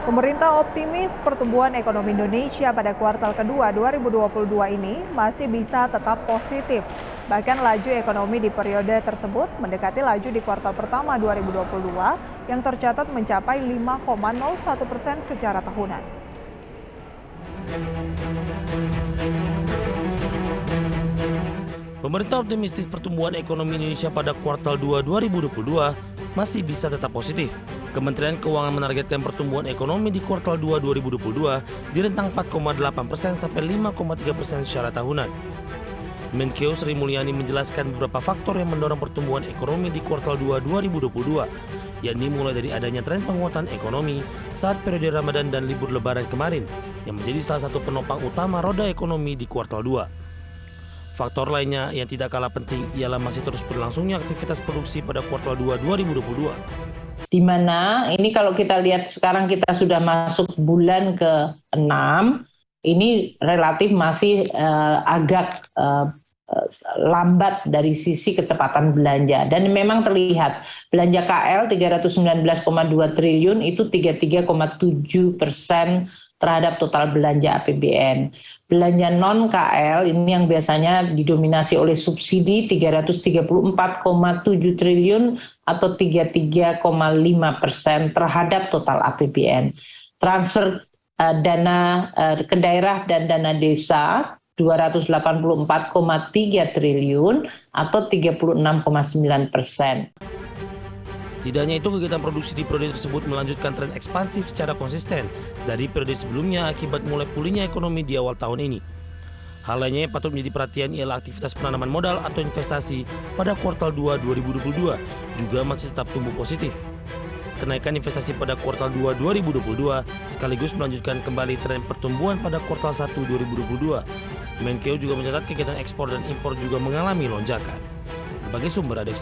Pemerintah optimis pertumbuhan ekonomi Indonesia pada kuartal kedua 2022 ini masih bisa tetap positif. Bahkan laju ekonomi di periode tersebut mendekati laju di kuartal pertama 2022 yang tercatat mencapai 5,01% secara tahunan. Pemerintah optimistis pertumbuhan ekonomi Indonesia pada kuartal 2 2022 masih bisa tetap positif. Kementerian Keuangan menargetkan pertumbuhan ekonomi di kuartal 2 2022 di rentang 4,8% sampai 5,3% secara tahunan. Menkeu Sri Mulyani menjelaskan beberapa faktor yang mendorong pertumbuhan ekonomi di kuartal 2 2022, yakni mulai dari adanya tren penguatan ekonomi saat periode Ramadan dan libur Lebaran kemarin, yang menjadi salah satu penopang utama roda ekonomi di kuartal 2. Faktor lainnya yang tidak kalah penting ialah masih terus berlangsungnya aktivitas produksi pada kuartal 2 2022. Di mana ini kalau kita lihat sekarang kita sudah masuk bulan ke-6, ini relatif masih agak lambat dari sisi kecepatan belanja. Dan memang terlihat belanja KL 319,2 triliun itu 33,7% terhadap total belanja APBN. Belanja non-KL ini yang biasanya didominasi oleh subsidi 334,7 triliun atau 33,5% terhadap total APBN. Transfer dana ke daerah dan dana desa 284,3 triliun atau 36,9%. Tidak hanya itu, kegiatan produksi di periode tersebut melanjutkan tren ekspansif secara konsisten dari periode sebelumnya akibat mulai pulihnya ekonomi di awal tahun ini. Hal lainnya yang patut menjadi perhatian ialah aktivitas penanaman modal atau investasi pada kuartal 2 2022 juga masih tetap tumbuh positif. Kenaikan investasi pada kuartal 2 2022 sekaligus melanjutkan kembali tren pertumbuhan pada kuartal 1 2022. Menkeu juga mencatat kegiatan ekspor dan impor juga mengalami lonjakan. Berbagai sumber ada